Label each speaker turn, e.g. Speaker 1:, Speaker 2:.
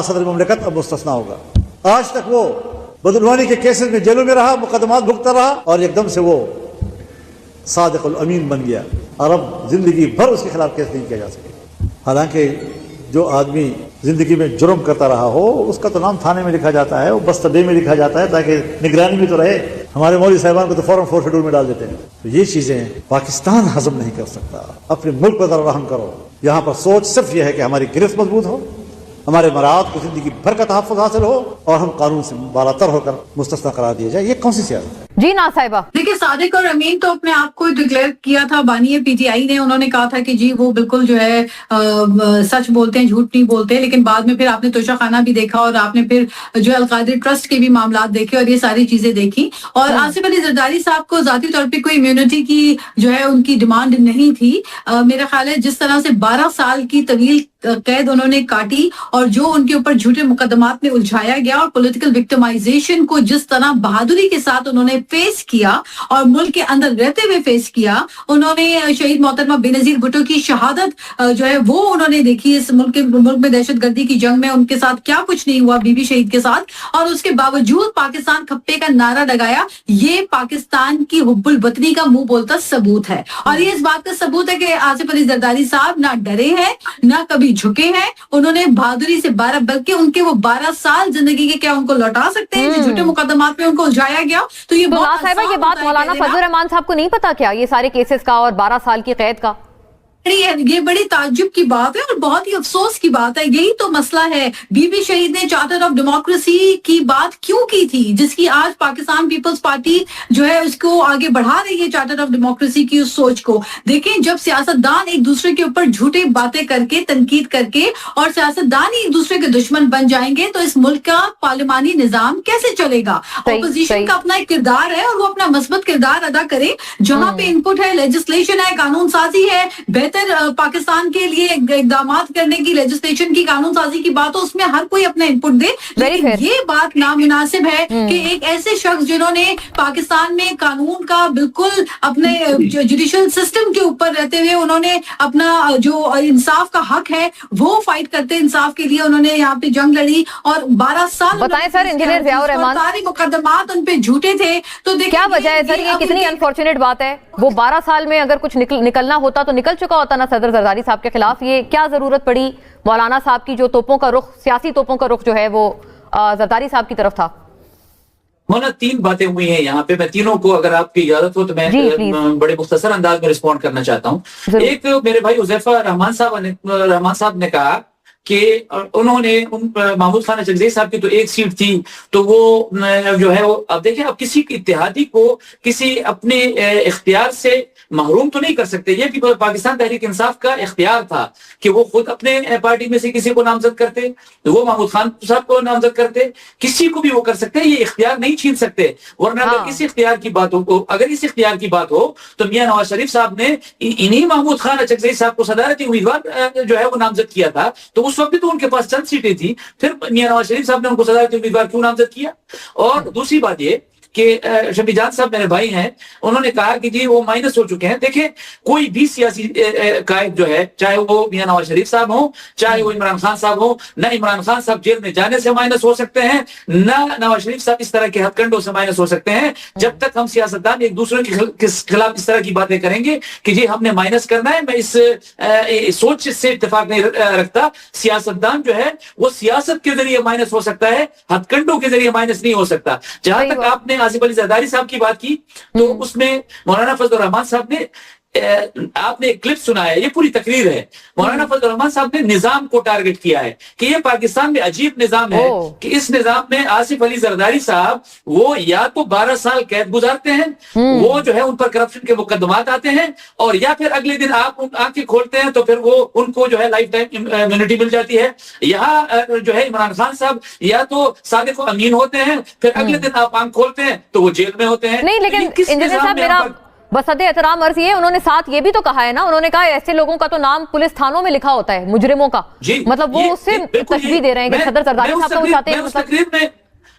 Speaker 1: صدر مملکت اب مستثنا ہوگا. آج تک وہ بدعنوانی کے کیسز میں جیلوں میں رہا, مقدمات بھگتا رہا, اور ایک دم سے وہ صادق الامین بن گیا, اور اب زندگی بھر اس کے خلاف کیس نہیں کیا جا سکے. حالانکہ جو آدمی زندگی میں جرم کرتا رہا ہو اس کا تو نام تھانے میں لکھا جاتا ہے, وہ بستر ڈے میں لکھا جاتا ہے, تاکہ نگرانی میں تو رہے. ہمارے مولوی صاحبان کو تو فوراً 4 شیڈول میں ڈال دیتے ہیں. تو یہ چیزیں پاکستان ہضم نہیں کر سکتا. اپنے ملک پر ذرا رحم کرو. یہاں پر سوچ صرف یہ ہے کہ ہماری گرفت مضبوط ہو, ہمارے مراعات کو زندگی بھر کا تحفظ حاصل ہو, اور ہم قانون سے بالاتر ہو کر مستثنا قرار دیا جائے. یہ کون سی سیاست ہے؟
Speaker 2: جی نا صاحبہ.
Speaker 3: دیکھیں, صادق اور امین تو اپنے آپ کو ڈکلیئر کیا تھا, بانی پی ٹی آئی نے. انہوں نے کہا تھا کہ جی وہ بالکل جو ہے سچ بولتے ہیں, جھوٹ نہیں بولتے. لیکن بعد میں پھر آپ نے توشہ خانہ بھی دیکھا, اور آپ نے پھر جو القادری ٹرسٹ کے بھی معاملات دیکھے, اور یہ ساری چیزیں دیکھی. اور آصف علی زرداری صاحب کو ذاتی طور پہ کوئی امیونٹی کی جو ہے ان کی ڈیمانڈ نہیں تھی. میرا خیال ہے جس طرح سے 12 سال کی طویل قید انہوں نے کاٹی, اور جو ان کے اوپر جھوٹے مقدمات میں الجھایا گیا, اور پولیٹیکل وکٹمائزیشن کو جس طرح بہادری کے ساتھ انہوں نے فیس کیا, اور ملک کے اندر رہتے ہوئے فیس کیا. انہوں نے شہید محترمہ بینظیر بھٹو کی شہادت جو ہے وہ انہوں نے دیکھی. اس ملک میں دہشت گردی کی جنگ میں ان کے ساتھ کیا کچھ نہیں ہوا, بی بی شہید کے ساتھ, اور اس کے باوجود پاکستان کھپے کا نعرہ لگایا. یہ پاکستان کی حب الوطنی کا منہ بولتا ثبوت ہے. اور یہ اس بات کا ثبوت ہے کہ آصف علی زرداری صاحب نہ ڈرے ہیں نہ کبھی جھکے ہیں. انہوں نے بہادری سے 12 بلکہ ان کے وہ 12 سال زندگی کے کیا ان کو لوٹا سکتے ہیں جو جھوٹے مقدمات میں ان کو الجھایا گیا. تو یہ بہت
Speaker 2: صاحبہ, یہ بات مولانا فضل الرحمان صاحب کو نہیں پتا کیا یہ سارے کیسز کا اور 12 سال کی قید کا؟
Speaker 3: یہ بڑی تعجب کی بات ہے, اور بہت ہی افسوس کی بات ہے. یہی تو مسئلہ ہے. بی بی شہید نے چارٹر آف ڈیموکریسی کی بات کیوں کی تھی, جس کی آج پاکستان پیپلز پارٹی جو ہے اس کو آگے بڑھا رہی ہے, چارٹر آف ڈیموکریسی کی اس سوچ کو. دیکھیں, جب سیاستدان ایک دوسرے کے اوپر جھوٹے باتیں کر کے, تنقید کر کے, اور سیاستدان ہی ایک دوسرے کے دشمن بن جائیں گے, تو اس ملک کا پارلیمانی نظام کیسے چلے گا؟ اپوزیشن کا اپنا ایک کردار ہے, اور وہ اپنا مثبت کردار ادا کرے. جہاں پہ انپٹ ہے, لیجسلیشن ہے, قانون سازی ہے, بہتر پاکستان کے لیے اقدامات کرنے کی, لیجسلیشن کی, قانون سازی کی بات ہو, اس میں ہر کوئی اپنا انپٹ دے. لیکن یہ بات نامناسب ہے کہ ایک ایسے شخص جنہوں نے پاکستان میں قانون کا بالکل اپنے جوڈیشل سسٹم کے اوپر رہتے ہوئے انہوں نے اپنا جو انصاف کا حق ہے وہ فائٹ کرتے انصاف کے لیے, انہوں نے یہاں پہ جنگ لڑی, اور 12 سال
Speaker 2: بتائیں سر, انجینئر ضیاء الرحمان,
Speaker 3: سارے مقدمات ان پہ جھوٹے تھے. تو
Speaker 2: کیا وجہ ہے سر, یہ کتنی انفارچونیٹ بات ہے. وہ 12 سال میں اگر کچھ نکلنا ہوتا تو نکل چکا ہوتا نا صدر زرداری صاحب کے خلاف. یہ کیا ضرورت پڑی مولانا صاحب کی جو توپوں کا رخ, سیاسی توپوں کا رخ جو ہے وہ زرداری صاحب کی طرف تھا؟
Speaker 4: مولانا 3 باتیں ہوئی ہیں یہاں پہ. میں تینوں کو اگر آپ کی اجازت ہو تو میں بڑے مختصر انداز میں رسپونڈ کرنا چاہتا ہوں. ایک میرے بھائی حذیفہ رحمان صاحب نے کہا کہ انہوں نے محمود خان اچکزئی صاحب کی تو 1 سیٹ تھی, تو وہ جو ہے اب دیکھیں, اب کسی اتحادی کو کسی اپنے اختیار سے محروم تو نہیں کر سکتے. یہ بھی پاکستان تحریک انصاف کا اختیار تھا کہ وہ خود اپنے پارٹی میں سے کسی کو نامزد کرتے, وہ محمود خان صاحب کو نامزد کرتے, کسی کو بھی وہ کر سکتے. یہ اختیار نہیں چھین سکتے. ورنہ اگر اس اختیار کی بات ہو تو میاں نواز شریف صاحب نے انہی محمود خان اچکزئی صاحب کو صدارتی امیدوار جو ہے وہ نامزد کیا تھا. تو اس وقت تو ان کے پاس چند سیٹیں تھی, پھر میاں نواز شریف صاحب نے ان کو صدارتی امیدوار کیوں نامزد کیا؟ اور دوسری بات یہ کہ شفیع جان صاحب میرے بھائی ہیں, انہوں نے کہا کہ جی وہ مائنس ہو چکے ہیں. دیکھیں, کوئی بھی سیاسی قائد جو ہے, چاہے وہ میاں نواز شریف صاحب ہوں, چاہے وہ عمران خان صاحب ہوں, نہ عمران خان صاحب جیل میں جانے سے مائنس ہو سکتے ہیں, نہ نواز شریف صاحب اس طرح کے ہتھ کنڈوں سے مائنس ہو سکتے ہیں. جب تک ہم سیاستدان ایک دوسرے کے خلاف اس طرح کی باتیں کریں گے کہ جی ہم نے مائنس کرنا ہے, میں اس سوچ سے اتفاق نہیں رکھتا. سیاستدان جو ہے وہ سیاست کے ذریعے مائنس ہو سکتا ہے, ہتھ کنڈوں کے ذریعے مائنس نہیں ہو سکتا. جہاں تک آپ نے آصف علی زرداری صاحب کی بات کی, تو اس میں مولانا فضل الرحمان صاحب نے, آپ نے ایک کلپ سنا ہے, یہ پوری تقریر ہے. مولانا فضل الرحمان صاحب نے نظام کو ٹارگٹ کیا ہے کہ یہ پاکستان میں عجیب نظام ہے کہ اس نظام میں آصف علی زرداری صاحب وہ یا تو 12 سال قید گزارتے ہیں, وہ جو ہے ان پر کرپشن کے مقدمات آتے ہیں, اور یا پھر اگلے دن آپ آنکھیں کھولتے ہیں تو پھر وہ ان کو جو ہے لائف ٹائم امیونٹی مل جاتی ہے. یہاں جو ہے عمران خان صاحب یا تو صادق و امین ہوتے ہیں, پھر اگلے دن آپ آنکھ کھولتے ہیں تو وہ جیل میں ہوتے ہیں.
Speaker 2: نہیں, لیکن انجینئر صاحب میرا بصد احترام عرض یہ, انہوں نے ساتھ یہ بھی تو کہا ہے نا, انہوں نے کہا ایسے لوگوں کا تو نام پولیس تھانوں میں لکھا ہوتا ہے, مجرموں کا. مطلب وہ اس سے تشبیہ دے رہے ہیں کہ صدر زرداری صاحب کو وہ چاہتے ہیں.